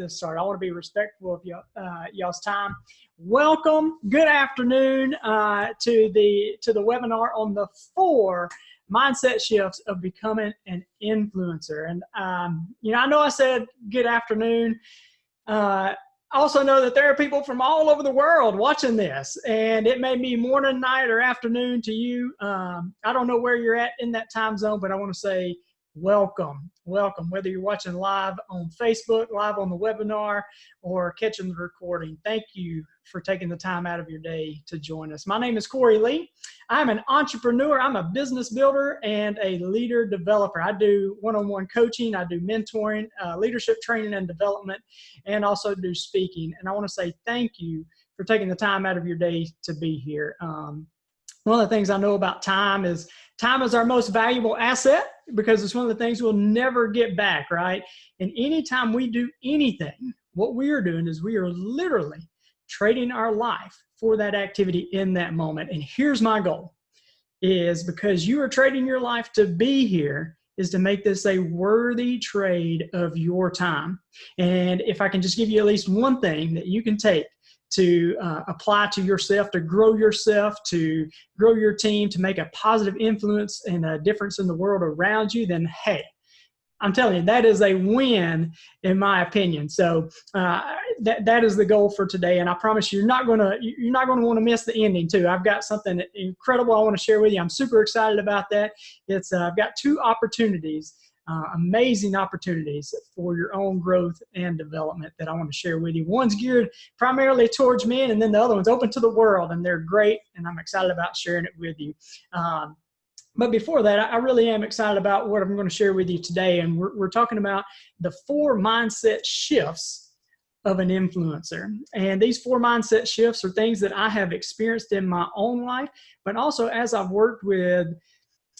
this started. I want to be respectful of y'all's time. Welcome. Good afternoon to the webinar on the 4 mindset shifts of becoming an influencer. And I know I said good afternoon. I also know that there are people from all over the world watching this, and it may be morning, night, or afternoon to you. I don't know where you're at in that time zone, but I want to say welcome. Whether you're watching live on Facebook, live on the webinar, or catching the recording, thank you for taking the time out of your day to join us. My name is Cory Lee. I'm an entrepreneur. I'm a business builder and a leader developer. I do one-on-one coaching. I do mentoring, leadership training and development, and also do speaking. And I want to say thank you for taking the time out of your day to be here. One of the things I know about time is our most valuable asset, because it's one of the things we'll never get back, right? And anytime we do anything, what we are doing is we are literally trading our life for that activity in that moment. And here's my goal, is because you are trading your life to be here, is to make this a worthy trade of your time. And if I can just give you at least one thing that you can take to apply to yourself, to grow your team, to make a positive influence and a difference in the world around you, then hey, I'm telling you, that is a win in my opinion. So that is the goal for today. And I promise you're not going to want to miss the ending too. I've got something incredible I want to share with you. I'm super excited about that. I've got 2 opportunities, amazing opportunities for your own growth and development that I want to share with you. One's geared primarily towards men, and then the other one's open to the world, and they're great, and I'm excited about sharing it with you. But before that, I really am excited about what I'm going to share with you today, and we're talking about the 4 mindset shifts of an influencer. And these 4 mindset shifts are things that I have experienced in my own life, but also as I've worked with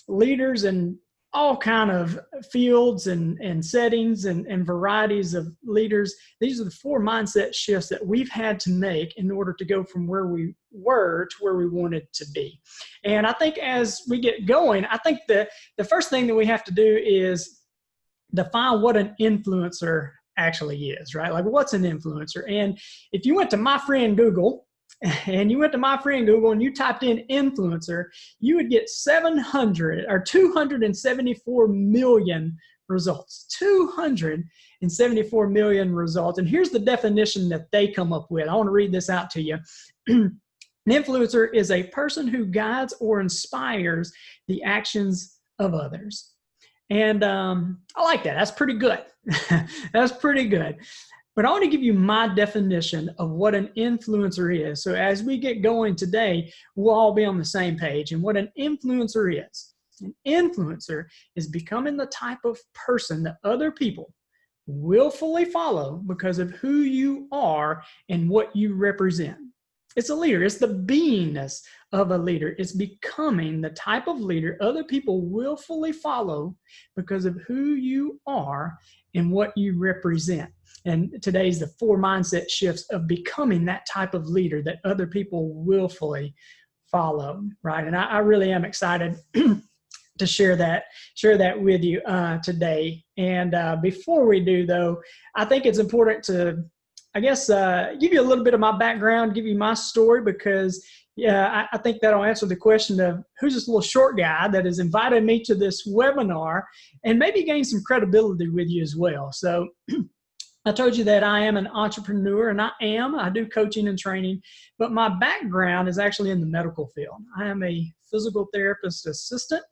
leaders and all kind of fields and settings and varieties of leaders. These are the 4 mindset shifts that we've had to make in order to go from where we were to where we wanted to be. And I think as we get going, I think the first thing that we have to do is define what an influencer actually is, right? Like, what's an influencer? And if you went to my friend Google, and you typed in influencer, you would get 274 million results. 274 million results. And here's the definition that they come up with. I want to read this out to you. An influencer is a person who guides or inspires the actions of others. And I like that. That's pretty good. That's pretty good. But I want to give you my definition of what an influencer is. So as we get going today, we'll all be on the same page. And what an influencer is. An influencer is becoming the type of person that other people willfully follow because of who you are and what you represent. It's a leader. It's the beingness of a leader. It's becoming the type of leader other people willfully follow because of who you are and what you represent. And today's the 4 mindset shifts of becoming that type of leader that other people willfully follow, right? And I really am excited to share that with you today. And before we do, though, I think it's important to, give you a little bit of my background, give you my story, because I think that'll answer the question of who's this little short guy that has invited me to this webinar, and maybe gain some credibility with you as well. So I told you that I am an entrepreneur, and I do coaching and training, but my background is actually in the medical field. I am a physical therapist assistant,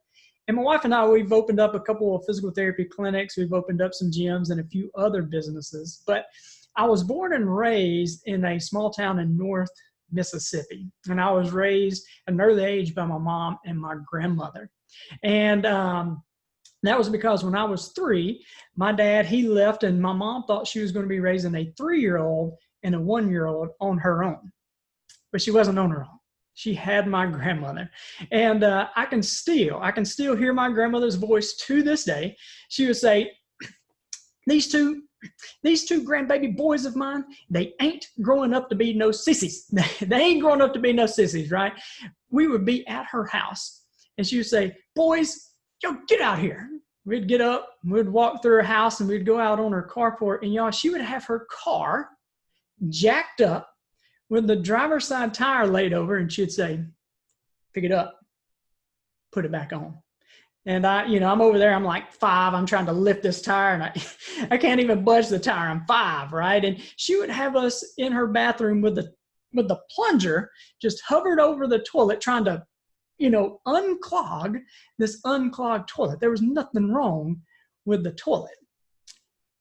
and my wife and I, we've opened up a couple of physical therapy clinics. We've opened up some gyms and a few other businesses, but I was born and raised in a small town in North Mississippi, and I was raised at an early age by my mom and my grandmother. And that was because when I was 3, my dad, he left, and my mom thought she was going to be raising a 3-year-old and a 1-year-old on her own. But she wasn't on her own. She had my grandmother. And I can still hear my grandmother's voice to this day. She would say, these two grandbaby boys of mine, they ain't growing up to be no sissies. They ain't growing up to be no sissies, right? We would be at her house, and she would say, boys, yo, get out here. we'd get up, we'd walk through her house, and we'd go out on her carport. And y'all, she would have her car jacked up with the driver's side tire laid over, and she'd say, pick it up, put it back on. And I'm over there, I'm like 5, I'm trying to lift this tire, and I can't even budge the tire, I'm 5, right? And she would have us in her bathroom with the plunger just hovered over the toilet, trying to, unclog this unclogged toilet. There was nothing wrong with the toilet.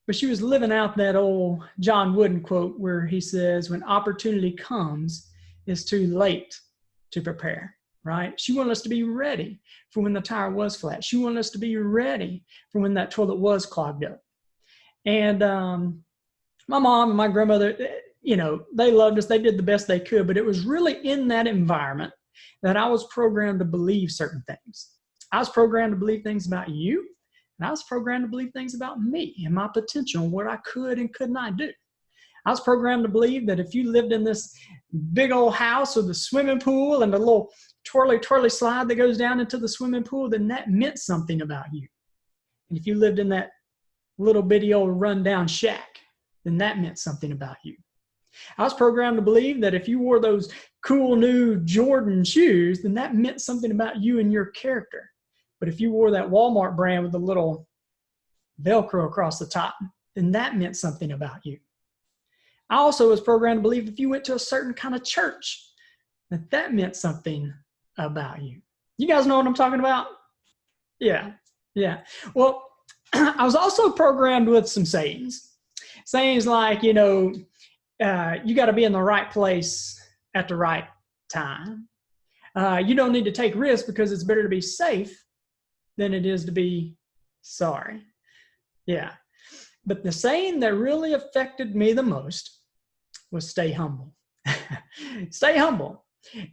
But she was living out that old John Wooden quote where he says, when opportunity comes, it's too late to prepare, right? She wanted us to be ready for when the tire was flat. She wanted us to be ready for when that toilet was clogged up. And my mom and my grandmother, they loved us. They did the best they could. But it was really in that environment that I was programmed to believe certain things. I was programmed to believe things about you. And I was programmed to believe things about me and my potential and what I could and could not do. I was programmed to believe that if you lived in this big old house with a swimming pool and a little twirly slide that goes down into the swimming pool, then that meant something about you. And if you lived in that little bitty old rundown shack, then that meant something about you. I was programmed to believe that if you wore those cool new Jordan shoes, then that meant something about you and your character. But if you wore that Walmart brand with a little Velcro across the top, then that meant something about you. I also was programmed to believe if you went to a certain kind of church, that meant something about you. You guys know what I'm talking about? Yeah. Well, I was also programmed with some sayings. Sayings like, you got to be in the right place at the right time. You don't need to take risks because it's better to be safe than it is to be sorry. Yeah. But the saying that really affected me the most was stay humble. Stay humble.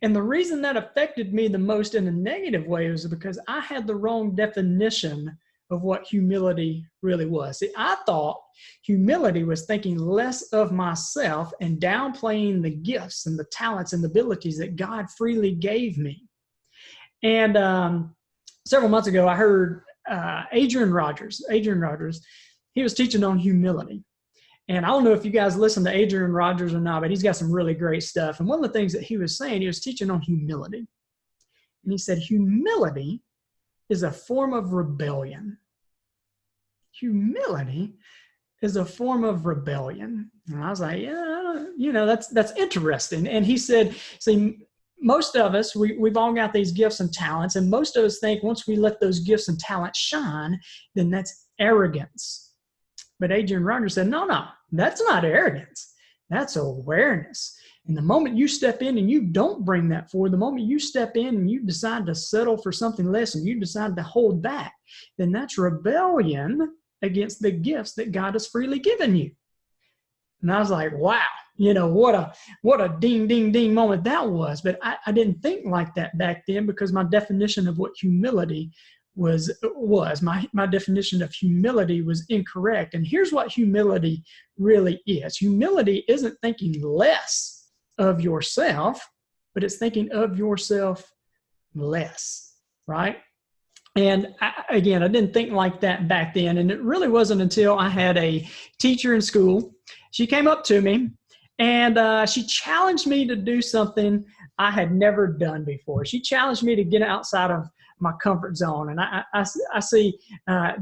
And the reason that affected me the most in a negative way was because I had the wrong definition of what humility really was. See, I thought humility was thinking less of myself and downplaying the gifts and the talents and the abilities that God freely gave me. And several months ago, I heard Adrian Rogers, he was teaching on humility. And I don't know if you guys listen to Adrian Rogers or not, but he's got some really great stuff. And one of the things that he was saying, he was teaching on humility. And he said, humility is a form of rebellion. Humility is a form of rebellion. And I was like, yeah, that's interesting. And he said, see, most of us, we've all got these gifts and talents, and most of us think once we let those gifts and talents shine, then that's arrogance. But Adrian Rogers said, no, that's not arrogance. That's awareness. And the moment you step in and you don't bring that forward, the moment you step in and you decide to settle for something less and you decide to hold back, then that's rebellion against the gifts that God has freely given you. And I was like, wow, what a ding, ding, ding moment that was. But I didn't think like that back then because my definition of what humility was my definition of humility was incorrect. And here's what humility really is. Humility isn't thinking less of yourself, but it's thinking of yourself less, right? And I didn't think like that back then. And it really wasn't until I had a teacher in school. She came up to me and she challenged me to do something I had never done before. She challenged me to get outside of my comfort zone. And I see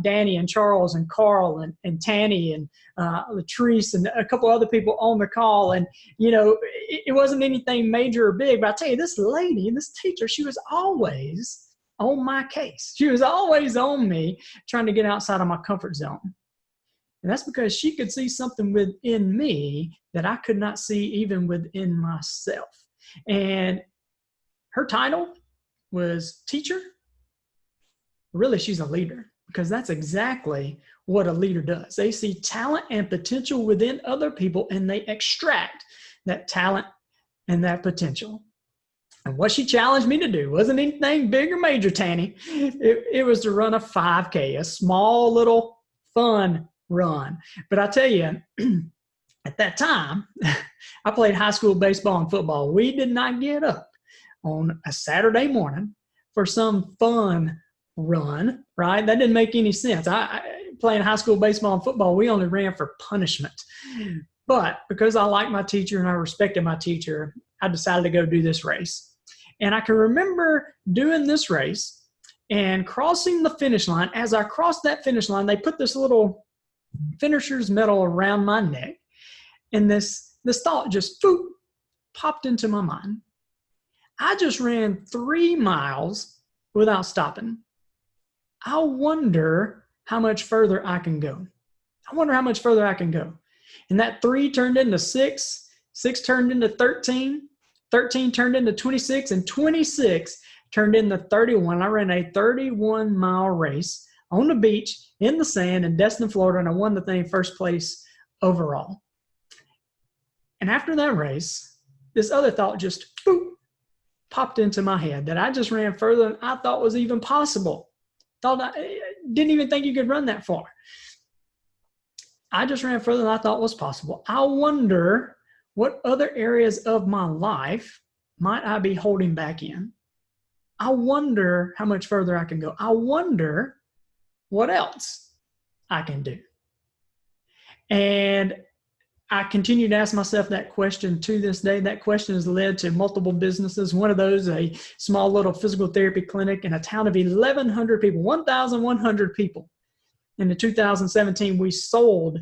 Danny and Charles and Carl and Tanny and Latrice and a couple other people on the call. And, it wasn't anything major or big, but I tell you, this lady, this teacher, she was always on my case. She was always on me trying to get outside of my comfort zone. And that's because she could see something within me that I could not see even within myself. And her title was teacher. Really, she's a leader, because that's exactly what a leader does. They see talent and potential within other people, and they extract that talent and that potential. And what she challenged me to do wasn't anything big or major, Tanny. It was to run a 5K, a small little fun run. But I tell you, at that time, I played high school baseball and football. We did not get up on a Saturday morning for some fun run, right? That didn't make any sense. Playing high school baseball and football, we only ran for punishment. But because I liked my teacher and I respected my teacher, I decided to go do this race. And I can remember doing this race and crossing the finish line. As I crossed that finish line, they put this little finisher's medal around my neck. And this thought just popped into my mind. I just ran 3 miles without stopping. I wonder how much further I can go. I wonder how much further I can go. And that 3 turned into 6, 6 turned into 13, 13 turned into 26, and 26 turned into 31. I ran a 31-mile race on the beach in the sand in Destin, Florida, and I won the thing first place overall. And after that race, this other thought just popped into my head that I just ran further than I thought was even possible. Didn't even think you could run that far. I just ran further than I thought was possible. I wonder what other areas of my life might I be holding back in. I wonder how much further I can go. I wonder what else I can do. And I continue to ask myself that question to this day. That question has led to multiple businesses. One of those, a small little physical therapy clinic in a town of 1,100 people, 1,100 people. In 2017, we sold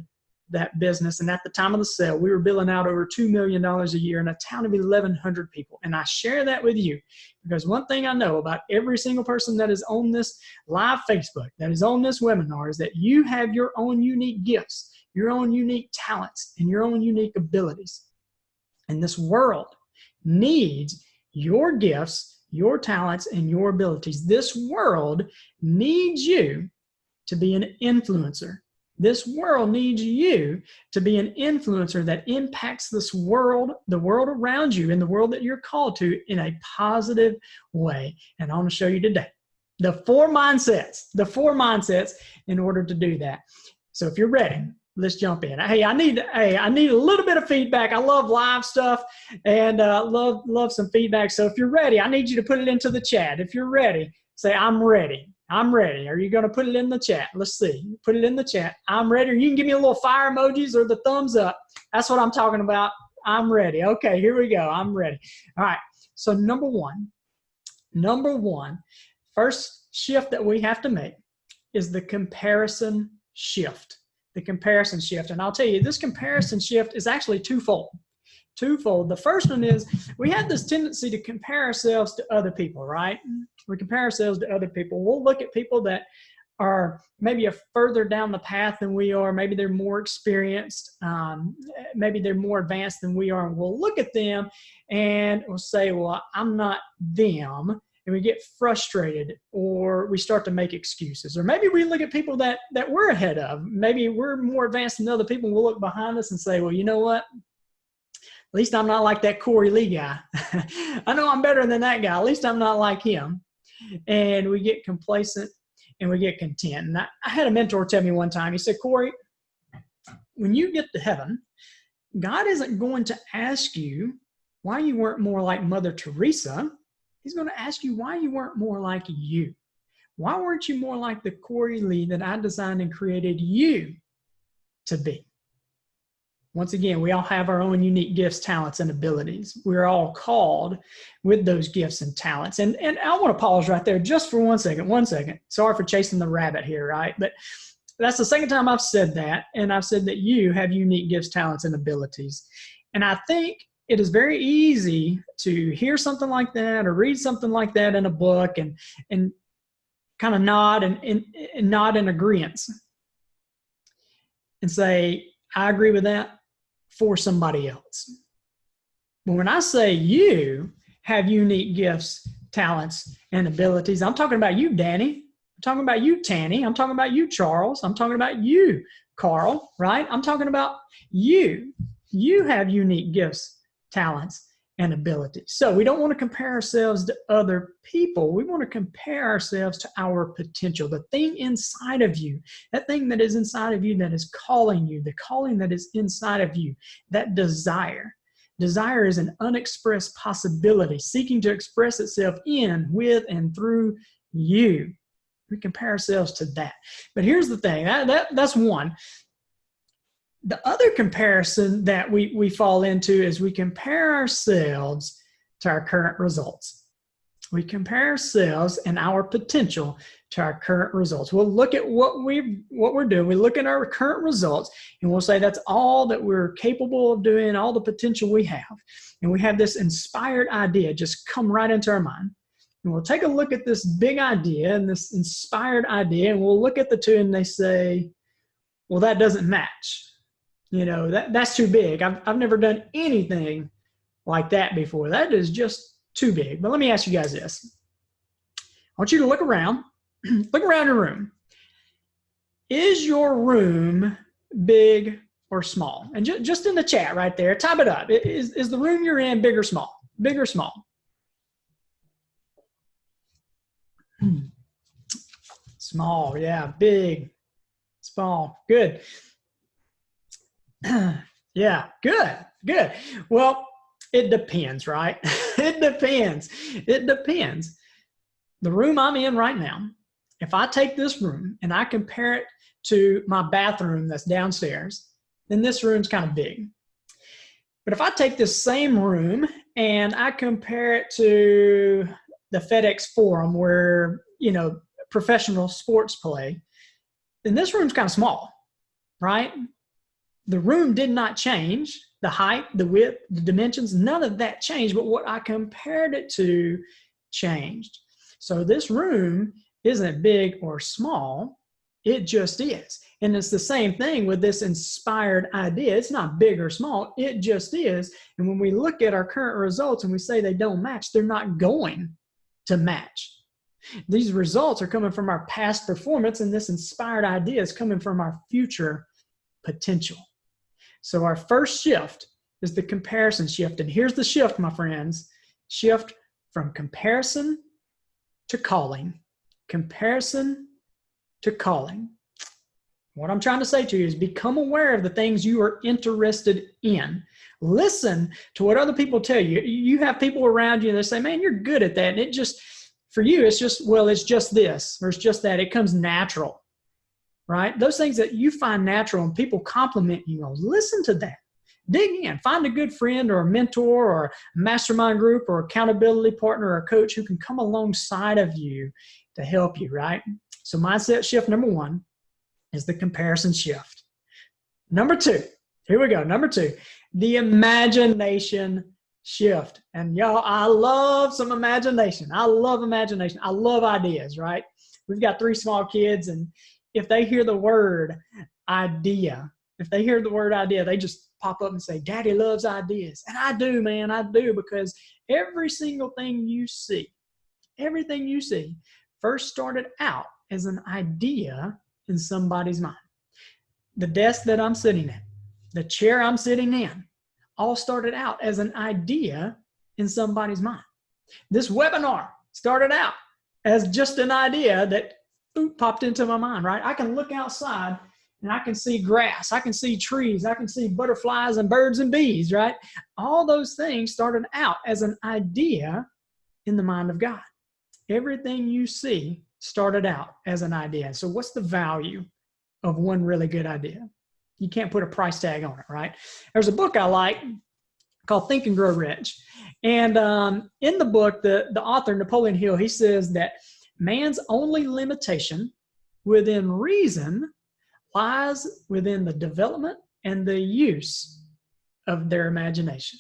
that business. And at the time of the sale, we were billing out over $2 million a year in a town of 1,100 people. And I share that with you because one thing I know about every single person that is on this live Facebook, that is on this webinar, is that you have your own unique gifts, your own unique talents, and your own unique abilities. And this world needs your gifts, your talents, and your abilities. This world needs you to be an influencer. This world needs you to be an influencer that impacts this world, the world around you, and the world that you're called to in a positive way. And I want to show you today the 4 mindsets in order to do that. So if you're ready, let's jump in. Hey, I need a little bit of feedback. I love live stuff and love some feedback. So if you're ready, I need you to put it into the chat. If you're ready, say, I'm ready. I'm ready. Are you going to put it in the chat? Let's see. Put it in the chat. I'm ready. Or you can give me a little fire emojis or the thumbs up. That's what I'm talking about. I'm ready. Okay, here we go. I'm ready. All right. So number one, first shift that we have to make is the comparison shift. The comparison shift. And I'll tell you, this comparison shift is actually twofold. The first one is we have this tendency to compare ourselves to other people, right? We compare ourselves to other people. We'll look at people that are maybe further down the path than we are. Maybe they're more experienced. Maybe they're more advanced than we are. And we'll look at them and we'll say, well, I'm not them. And we get frustrated or we start to make excuses. Or maybe we look at people that we're ahead of. Maybe we're more advanced than other people. We'll look behind us and say, well, you know what? At least I'm not like that Cory Lee guy. I know I'm better than that guy. At least I'm not like him. And we get complacent and we get content. And I had a mentor tell me one time, he said, Cory, when you get to heaven, God isn't going to ask you why you weren't more like Mother Teresa. He's going to ask you why you weren't more like you. Why weren't you more like the Cory Lee that I designed and created you to be? Once again, we all have our own unique gifts, talents, and abilities. We're all called with those gifts and talents. And I want to pause right there just for 1 second. 1 second. Sorry for chasing the rabbit here, right? But that's the second time I've said that. And I've said that you have unique gifts, talents, and abilities. And I think it is very easy to hear something like that or read something like that in a book and kind of nod and nod in agreement and say, I agree with that for somebody else. But when I say you have unique gifts, talents, and abilities, I'm talking about you, Danny. I'm talking about you, Tanny. I'm talking about you, Charles. I'm talking about you, Carl, right? I'm talking about you. You have unique gifts, talents, and abilities. So we don't want to compare ourselves to other people. We want to compare ourselves to our potential, the thing inside of you, that thing that is inside of you that is calling you, the calling that is inside of you, that desire. Desire is an unexpressed possibility seeking to express itself in, with, and through you. We compare ourselves to that. But here's the thing, that's one. The other comparison that we fall into is we compare ourselves to our current results. We compare ourselves and our potential to our current results. We'll look at what we're doing. We look at our current results and we'll say that's all that we're capable of doing, all the potential we have. And we have this inspired idea just come right into our mind. And we'll take a look at this big idea and this inspired idea, and we'll look at the two and they say, well, that doesn't match. You know, that's too big. I've never done anything like that before. That is just too big. But let me ask you guys this. I want you to look around. Look around your room. Is your room big or small? And just in the chat right there, type it up. Is the room you're in big or small? Big or small? Small, yeah. Big, small. Good. Yeah, good. Well, it depends, right? It depends. The room I'm in right now, if I take this room and I compare it to my bathroom that's downstairs, then this room's kind of big. But if I take this same room and I compare it to the FedEx Forum where, you know, professional sports play, then this room's kind of small, right? The room did not change. The height, the width, the dimensions, none of that changed, but what I compared it to changed. So this room isn't big or small, it just is. And it's the same thing with this inspired idea. It's not big or small, it just is. And when we look at our current results and we say they don't match, they're not going to match. These results are coming from our past performance, and this inspired idea is coming from our future potential. So our first shift is the comparison shift. And here's the shift, my friends. Shift from comparison to calling. Comparison to calling. What I'm trying to say to you is become aware of the things you are interested in. Listen to what other people tell you. You have people around you that say, man, you're good at that. And it just, for you, it's just, well, it's just this, or it's just that. It comes natural. Right? Those things that you find natural and people compliment you on, listen to that. Dig in. Find a good friend or a mentor or a mastermind group or accountability partner or a coach who can come alongside of you to help you, right? So mindset shift number one is the comparison shift. Number two, here we go. Number two, the imagination shift. And y'all, I love some imagination. I love imagination. I love ideas, right? We've got 3 small kids, and if they hear the word idea, they just pop up and say, Daddy loves ideas. And I do, man, I do, because every single thing you see, everything you see first started out as an idea in somebody's mind. The desk that I'm sitting at, the chair I'm sitting in, all started out as an idea in somebody's mind. This webinar started out as just an idea that popped into my mind, right? I can look outside and I can see grass, I can see trees, I can see butterflies and birds and bees, right? All those things started out as an idea in the mind of God. Everything you see started out as an idea. So what's the value of one really good idea? You can't put a price tag on it, right? There's a book I like called Think and Grow Rich. And in the book, the author, Napoleon Hill, he says that man's only limitation within reason lies within the development and the use of their imagination.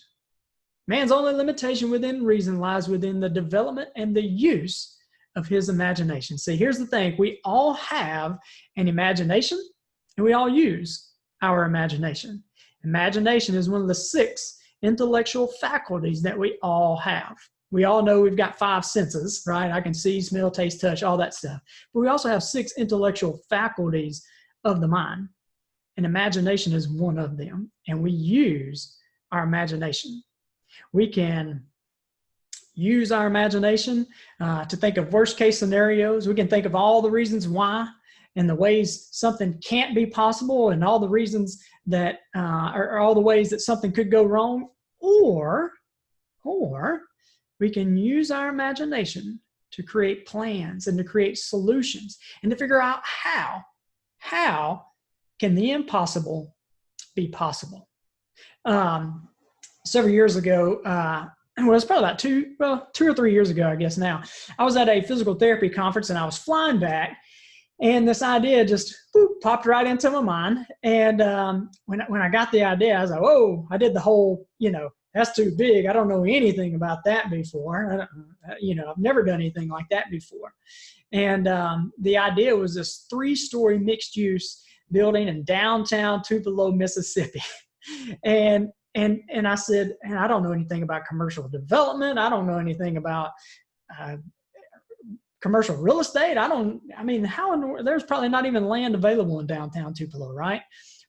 Man's only limitation within reason lies within the development and the use of his imagination. See, here's the thing. We all have an imagination, and we all use our imagination. Imagination is one of the 6 intellectual faculties that we all have. We all know we've got 5 senses, right? I can see, smell, taste, touch, all that stuff. But we also have 6 intellectual faculties of the mind. And imagination is one of them. And we use our imagination. We can use our imagination to think of worst case scenarios. We can think of all the reasons why and the ways something can't be possible and all the reasons that, or all the ways that something could go wrong. Or we can use our imagination to create plans and to create solutions and to figure out how can the impossible be possible. Several years ago, well, it's probably about two or 3 years ago, I guess now, I was at a physical therapy conference and I was flying back, and this idea just popped right into my mind. And when I got the idea, I was like, whoa, I did the whole, that's too big. I don't know anything about that before. I've never done anything like that before. And the idea was this 3-story mixed use building in downtown Tupelo, Mississippi. And I said, and I don't know anything about commercial development. I don't know anything about commercial real estate. There's probably not even land available in downtown Tupelo, right?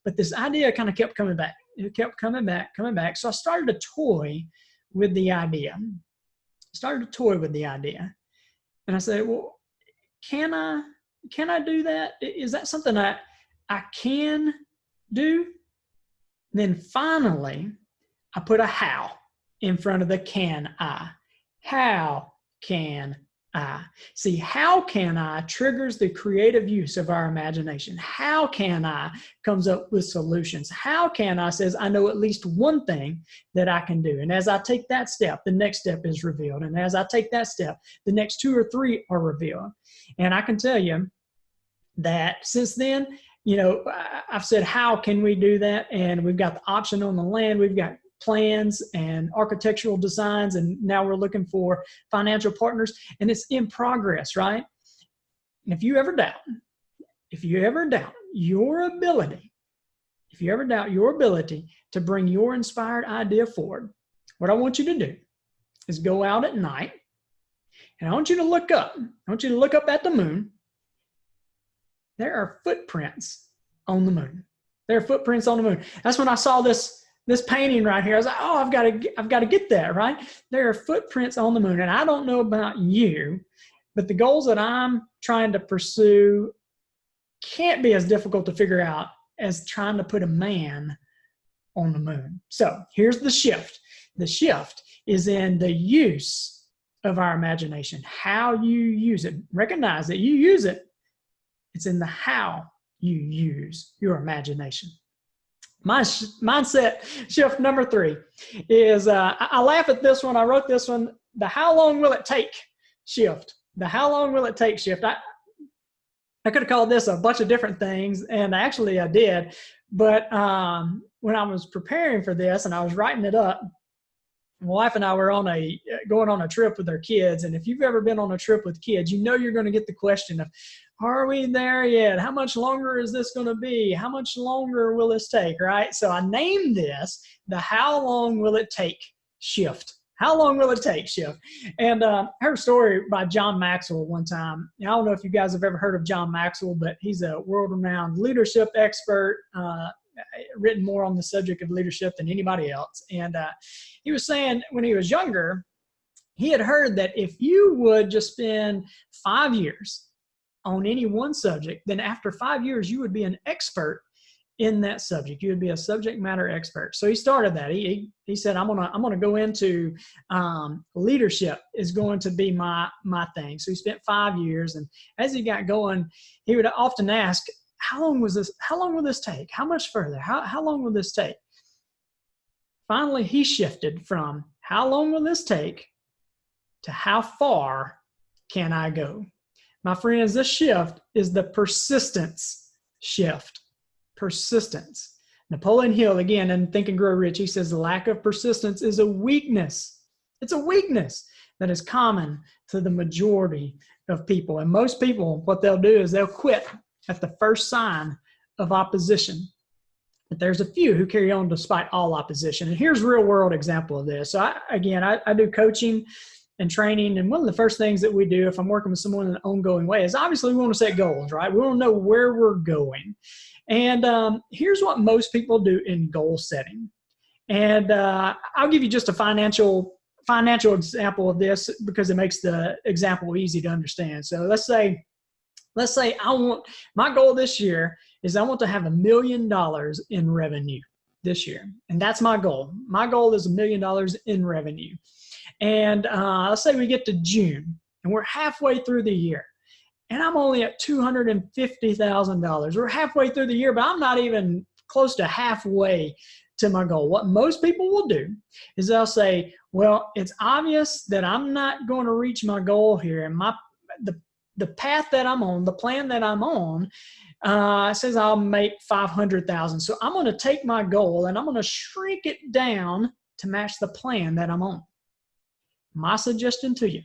But this idea kind of kept coming back. It kept coming back. So I started to toy with the idea. And I said, well, can I do that? Is that something I can do? Then finally, I put a how in front of the can I. How can I? See, how can I triggers the creative use of our imagination. How can I comes up with solutions. How can I says, I know at least one thing that I can do. And as I take that step, the next step is revealed. And as I take that step, the next 2 or 3 are revealed. And I can tell you that since then, I've said, how can we do that? And we've got the option on the land. We've got plans and architectural designs. And now we're looking for financial partners, and it's in progress, right? And if you ever doubt your ability to bring your inspired idea forward, what I want you to do is go out at night, and I want you to look up. I want you to look up at the moon. There are footprints on the moon. There are footprints on the moon. That's when I saw this painting right here. I was like, oh, I've got to get that, right? There are footprints on the moon. And I don't know about you, but the goals that I'm trying to pursue can't be as difficult to figure out as trying to put a man on the moon. So here's the shift. The shift is in the use of our imagination, how you use it. Recognize that you use it. It's in the how you use your imagination. My mindset shift number 3 is, I laugh at this one. I wrote this one, the how long will it take shift. The how long will it take shift. I could have called this a bunch of different things, and actually I did. But when I was preparing for this and I was writing it up, my wife and I were going on a trip with our kids. And if you've ever been on a trip with kids, you're going to get the question of, are we there yet? How much longer is this going to be? How much longer will this take, right? So I named this the how long will it take shift. How long will it take shift? And I heard a story by John Maxwell one time. I don't know if you guys have ever heard of John Maxwell, but he's a world-renowned leadership expert, written more on the subject of leadership than anybody else. And he was saying when he was younger, he had heard that if you would just spend 5 years on any one subject, then after 5 years, you would be an expert in that subject. You would be a subject matter expert. So he started that. He said, I'm gonna go into leadership is going to be my thing. So he spent 5 years, and as he got going, he would often ask, how long will this take? How much further? How long will this take? Finally, he shifted from how long will this take to how far can I go? My friends, this shift is the persistence shift. Persistence. Napoleon Hill, again, in Think and Grow Rich, he says the lack of persistence is a weakness. It's a weakness that is common to the majority of people. And most people, what they'll do is they'll quit at the first sign of opposition. But there's a few who carry on despite all opposition. And here's a real world example of this. So I do coaching and training. And one of the first things that we do if I'm working with someone in an ongoing way is obviously we want to set goals, right? We want to know where we're going. And here's what most people do in goal setting. And I'll give you just a financial example of this because it makes the example easy to understand. So let's say my goal this year is I want to have $1 million in revenue this year. And that's my goal. My goal is $1 million in revenue. And let's say we get to June. and we're halfway through the year, and I'm only at $250,000. We're halfway through the year, but I'm not even close to halfway to my goal. What most people will do is they'll say, well, it's obvious that I'm not going to reach my goal here, and the path that I'm on, the plan that I'm on, says I'll make 500,000. So I'm going to take my goal and I'm going to shrink it down to match the plan that I'm on. My suggestion to you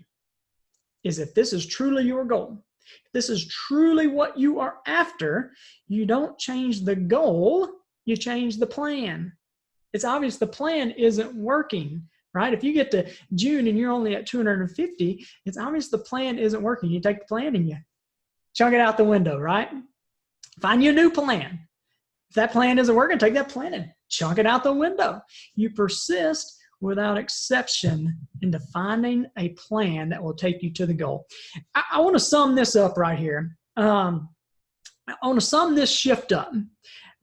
is, if this is truly your goal, if this is truly what you are after, you don't change the goal, you change the plan. It's obvious the plan isn't working, right? If you get to June and you're only at 250, it's obvious the plan isn't working. You take the plan and you chunk it out the window, right? Find you a new plan. If that plan isn't working, take that plan and chunk it out the window. You persist without exception into finding a plan that will take you to the goal. I want to sum this up right here. I want to sum this shift up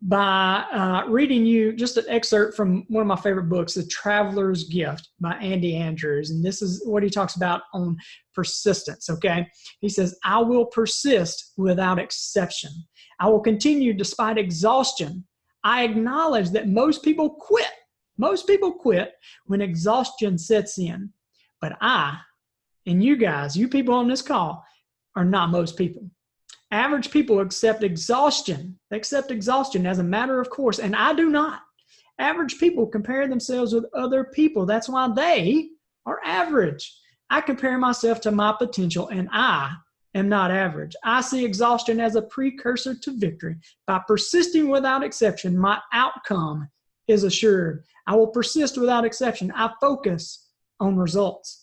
by reading you just an excerpt from one of my favorite books, The Traveler's Gift by Andy Andrews. And this is what he talks about on persistence, okay? He says, I will persist without exception. I will continue despite exhaustion. I acknowledge that most people quit. Most people quit when exhaustion sets in. But I, and you guys, you people on this call, are not most people. Average people accept exhaustion. They accept exhaustion as a matter of course, and I do not. Average people compare themselves with other people. That's why they are average. I compare myself to my potential, and I am not average. I see exhaustion as a precursor to victory. By persisting without exception, my outcome is assured. I will persist without exception. I focus on results.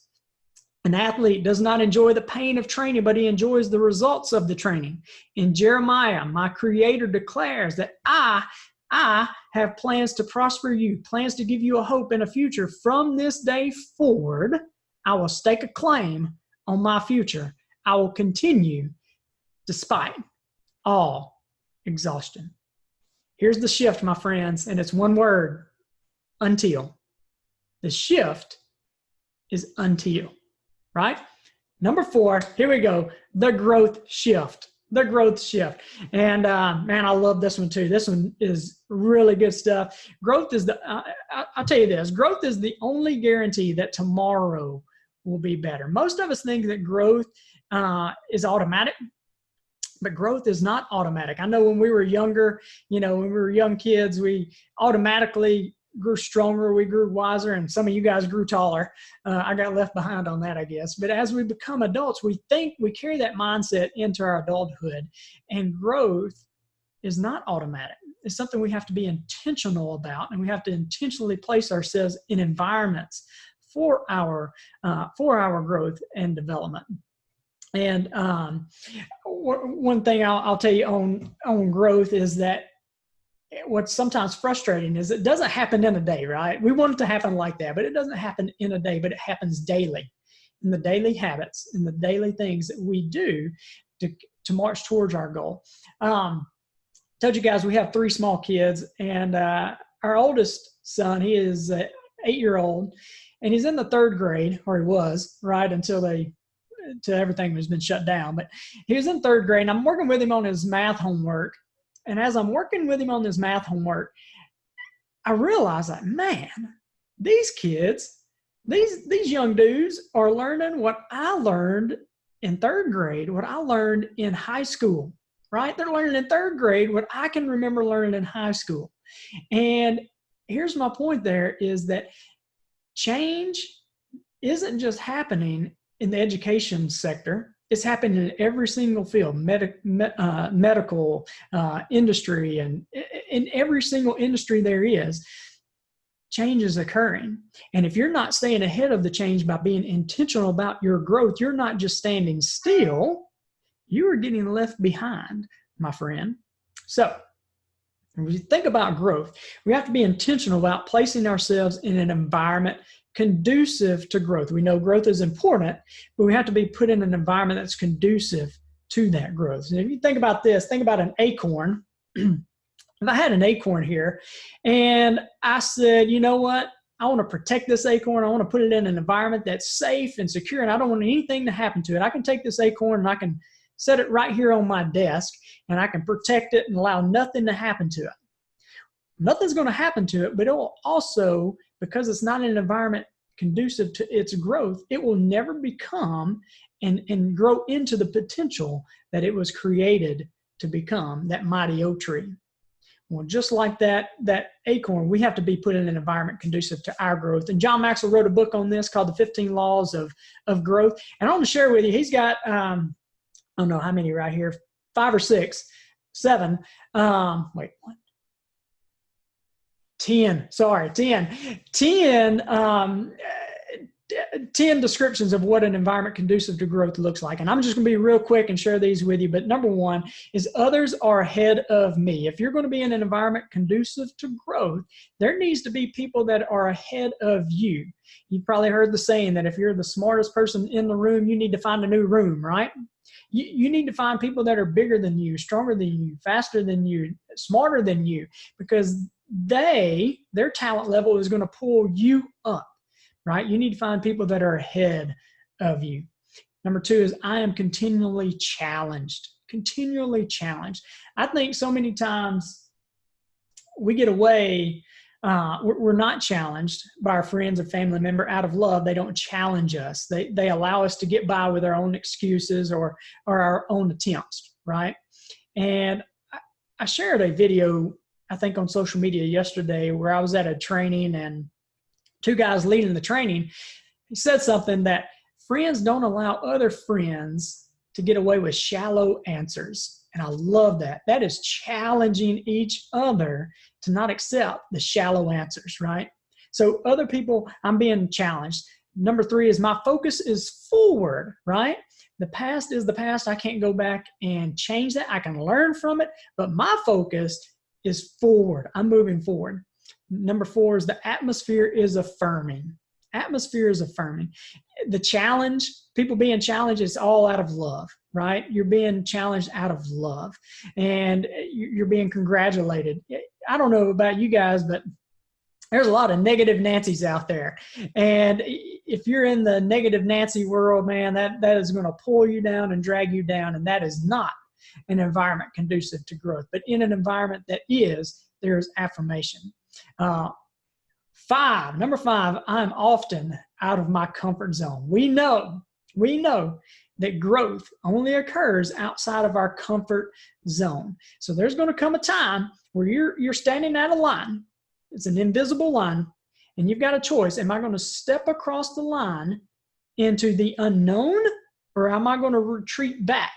An athlete does not enjoy the pain of training, but he enjoys the results of the training. In Jeremiah, my Creator declares that I have plans to prosper you, plans to give you a hope and a future. From this day forward, I will stake a claim on my future. I will continue despite all exhaustion. Here's the shift, my friends, and it's one word: until. The shift is until. Right? Number 4, here we go. The growth shift. The growth shift. And man, I love this one too. This one is really good stuff. Growth is I'll tell you this, growth is the only guarantee that tomorrow will be better. Most of us think that growth is automatic, but growth is not automatic. I know when we were younger, when we were young kids, we automatically grew stronger, we grew wiser, and some of you guys grew taller. I got left behind on that, I guess. But as we become adults, we carry that mindset into our adulthood, and growth is not automatic. It's something we have to be intentional about, and we have to intentionally place ourselves in environments for our growth and development. And one thing I'll tell you on growth is that what's sometimes frustrating is it doesn't happen in a day, right? We want it to happen like that, but it doesn't happen in a day, but it happens daily, in the daily habits, in the daily things that we do to march towards our goal. Told you guys we have 3 small kids, and our oldest son, he is 8-year-old, and he's in the 3rd grade, or he was, right, until everything has been shut down. But he was in 3rd grade, and I'm working with him on his math homework. And as I'm working with him on this math homework, I realized that, man, these kids, these young dudes are learning what I learned in 3rd grade, what I learned in high school, right? They're learning in 3rd grade what I can remember learning in high school. And here's my point there, is that change isn't just happening in the education sector. It's happening in every single field, medical industry, and in every single industry there is. Change is occurring. And if you're not staying ahead of the change by being intentional about your growth, you're not just standing still, you are getting left behind, my friend. So when we think about growth, we have to be intentional about placing ourselves in an environment conducive to growth. We know growth is important, but we have to be put in an environment that's conducive to that growth. And if you think about this, think about an acorn. If I had an acorn here and I said, you know what, I want to protect this acorn. I want to put it in an environment that's safe and secure, and I don't want anything to happen to it. I can take this acorn and I can set it right here on my desk, and I can protect it and allow nothing to happen to it. Nothing's going to happen to it, but it will also, because it's not in an environment conducive to its growth, it will never become and grow into the potential that it was created to become, that mighty oak tree. Well, just like that acorn, we have to be put in an environment conducive to our growth. And John Maxwell wrote a book on this called The 15 Laws of Growth. And I want to share with you, he's got, I don't know how many right here, 5 or 6, 7. Wait, what? 10, sorry, 10. 10 descriptions of what an environment conducive to growth looks like. And I'm just going to be real quick and share these with you. But number 1 is others are ahead of me. If you're going to be in an environment conducive to growth, there needs to be people that are ahead of you. You've probably heard the saying that if you're the smartest person in the room, you need to find a new room, right? You need to find people that are bigger than you, stronger than you, faster than you, smarter than you, because their talent level is going to pull you up. Right? You need to find people that are ahead of you. Number 2 is I am continually challenged. Continually challenged. I think so many times we get away, we're not challenged by our friends or family member out of love. They don't challenge us. They allow us to get by with our own excuses or our own attempts, right? And I shared a video, I think on social media yesterday, where I was at a training and 2 guys leading the training, he said something that friends don't allow other friends to get away with shallow answers. And I love that. That is challenging each other to not accept the shallow answers, right? So other people, I'm being challenged. Number 3 is my focus is forward, right? The past is the past. I can't go back and change that. I can learn from it, but my focus is forward. I'm moving forward. Number 4 is the atmosphere is affirming. Atmosphere is affirming. The challenge, people being challenged, is all out of love, right? You're being challenged out of love, and you're being congratulated. I don't know about you guys, but there's a lot of negative Nancy's out there. And if you're in the negative Nancy world, man, that is going to pull you down and drag you down, and that is not an environment conducive to growth. But in an environment that is, there is affirmation. Number 5, I'm often out of my comfort zone. We know that growth only occurs outside of our comfort zone. So there's going to come a time where you're standing at a line. It's an invisible line, and you've got a choice. Am I going to step across the line into the unknown, or am I going to retreat back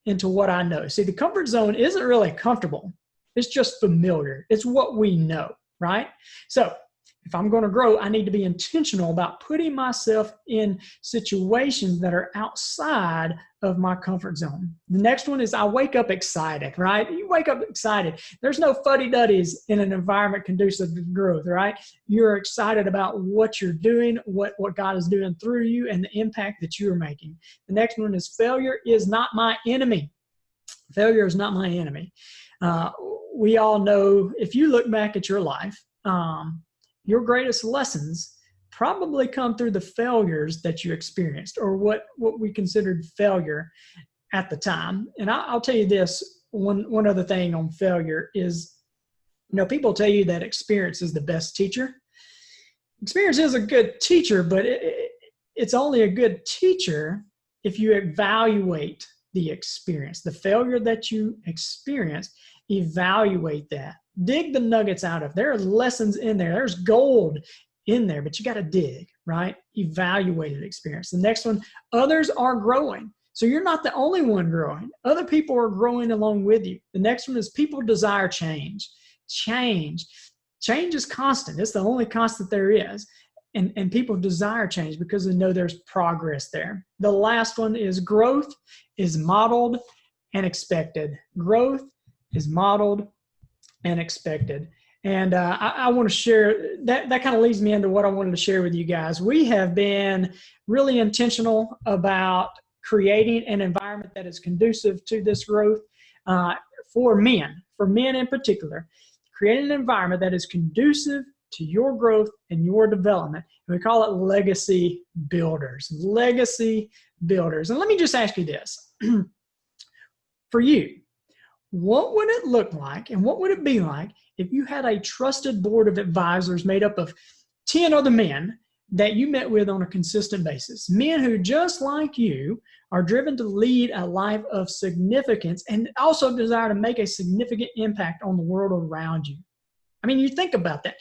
into what I know? See, the comfort zone isn't really comfortable. It's just familiar. It's what we know. Right? So if I'm going to grow, I need to be intentional about putting myself in situations that are outside of my comfort zone. The next one is I wake up excited, right? You wake up excited. There's no fuddy-duddies in an environment conducive to growth, right? You're excited about what you're doing, what God is doing through you, and the impact that you're making. The next one is failure is not my enemy. Failure is not my enemy. We all know, if you look back at your life, your greatest lessons probably come through the failures that you experienced, or what we considered failure at the time. And I'll tell you this, one other thing on failure is, people tell you that experience is the best teacher. Experience is a good teacher, but it's only a good teacher if you evaluate the experience. The failure that you experience, evaluate that. Dig the nuggets out of. There are lessons in there. There's gold in there, but you got to dig, right? Evaluate the experience. The next one, others are growing. So you're not the only one growing. Other people are growing along with you. The next one is people desire change. Change is constant. It's the only constant there is. And people desire change because they know there's progress there. The last one is growth is modeled and expected. Growth is modeled and expected. And I want to share, that kind of leads me into what I wanted to share with you guys. We have been really intentional about creating an environment that is conducive to this growth for men in particular. Creating an environment that is conducive to your growth and your development. And we call it legacy builders. Legacy builders. And let me just ask you this. For you, what would it look like and what would it be like if you had a trusted board of advisors made up of 10 other men that you met with on a consistent basis? Men who, just like you, are driven to lead a life of significance and also desire to make a significant impact on the world around you. I mean, you think about that.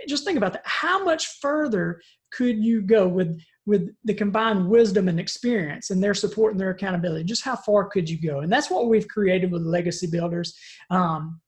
Just think about that. How much further could you go with the combined wisdom and experience and their support and their accountability? Just how far could you go? And that's what we've created with Legacy Builders. I'm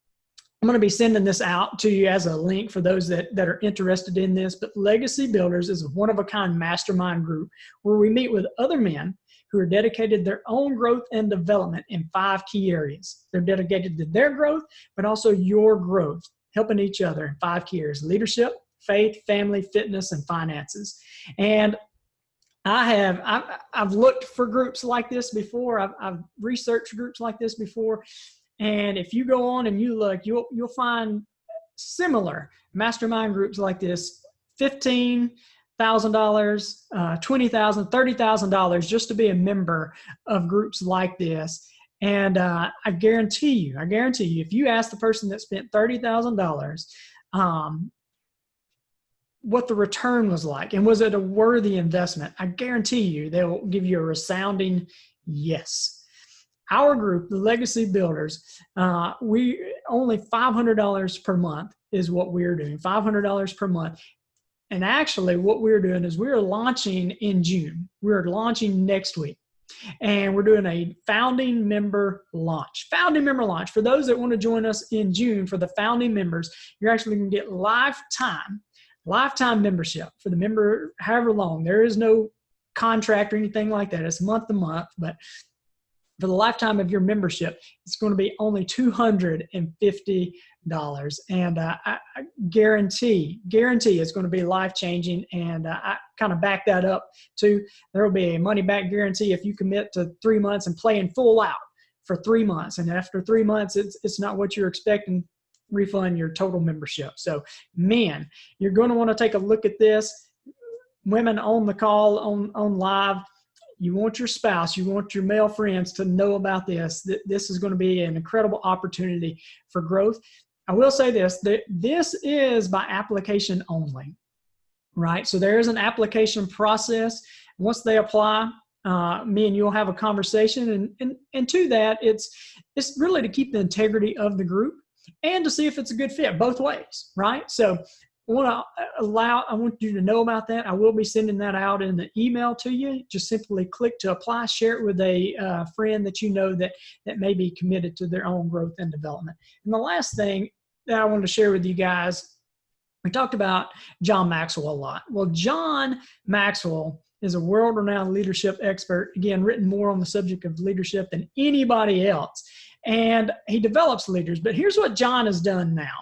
going to be sending this out to you as a link for those that are interested in this. But Legacy Builders is a one-of-a-kind mastermind group where we meet with other men who are dedicated to their own growth and development in 5 key areas. They're dedicated to their growth, but also your growth, helping each other in 5 key areas: leadership, faith, family, fitness, and finances. And I've looked for groups like this before. I've researched groups like this before. And if you go on and you look, you'll find similar mastermind groups like this, $15,000, $20,000, $30,000 just to be a member of groups like this. And I guarantee you, if you ask the person that spent $30,000 what the return was like, and was it a worthy investment, I guarantee you they'll give you a resounding yes. Our group, the Legacy Builders, we only $500 per month is what we're doing, $500 per month. And actually what we're doing is we're launching in June. We're launching next week. And we're doing a founding member launch. Founding member launch. For those that want to join us in June for the founding members, you're actually going to get lifetime membership for the member however long. There is no contract or anything like that. It's month to month, but for the lifetime of your membership, it's going to be only $250. And I guarantee it's going to be life-changing. And I kind of back that up too. There will be a money-back guarantee if you commit to 3 months and playing full out for 3 months. And after 3 months, it's not what you're expecting, refund your total membership. So, man, you're going to want to take a look at this. Women on the call, on live, you want your spouse, you want your male friends to know about this. This is going to be an incredible opportunity for growth. I will say this, that this is by application only, right? So there is an application process. Once they apply, me and you'll have a conversation. And to that, it's really to keep the integrity of the group and to see if it's a good fit both ways, right? So I want you to know about that. I will be sending that out in the email to you. Just simply click to apply, share it with a friend that you know that may be committed to their own growth and development. And the last thing that I want to share with you guys, we talked about John Maxwell a lot. Well, John Maxwell is a world-renowned leadership expert, again, written more on the subject of leadership than anybody else. And he develops leaders. But here's what John has done now.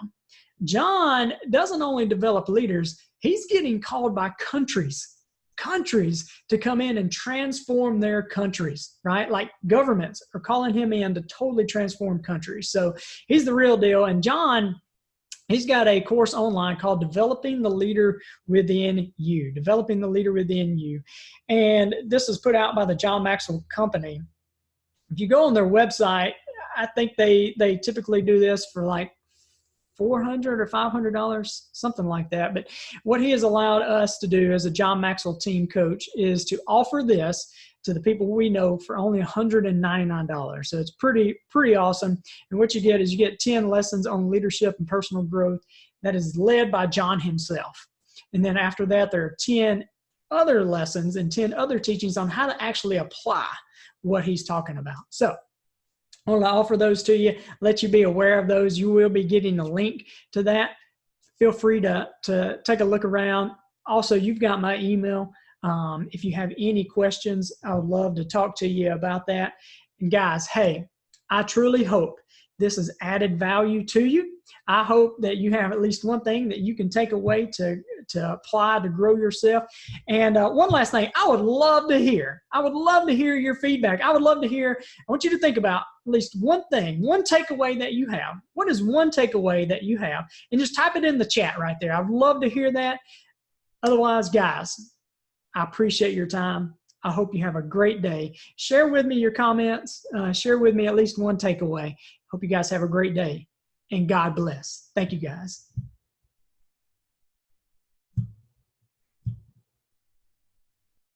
John doesn't only develop leaders, he's getting called by countries to come in and transform their countries, right? Like governments are calling him in to totally transform countries. So he's the real deal. And John, he's got a course online called Developing the Leader Within You. Developing the Leader Within You. And this is put out by the John Maxwell Company. If you go on their website, I think they typically do this for like $400 or $500, something like that. But what he has allowed us to do as a John Maxwell team coach is to offer this to the people we know for only $199. So it's pretty awesome. And what you get is you get 10 lessons on leadership and personal growth that is led by John himself. And then after that, there are 10 other lessons and 10 other teachings on how to actually apply what he's talking about. So I want to offer those to you, let you be aware of those. You will be getting a link to that. Feel free to take a look around. Also, you've got my email. If you have any questions, I would love to talk to you about that. And guys, hey, I truly hope this has added value to you. I hope that you have at least one thing that you can take away to apply to grow yourself. And one last thing, I would love to hear your feedback. I want you to think about at least one thing, one takeaway that you have. What is one takeaway that you have? And just type it in the chat right there. I'd love to hear that. Otherwise, guys, I appreciate your time. I hope you have a great day. Share with me your comments. Share with me at least one takeaway. Hope you guys have a great day, and God bless. Thank you, guys.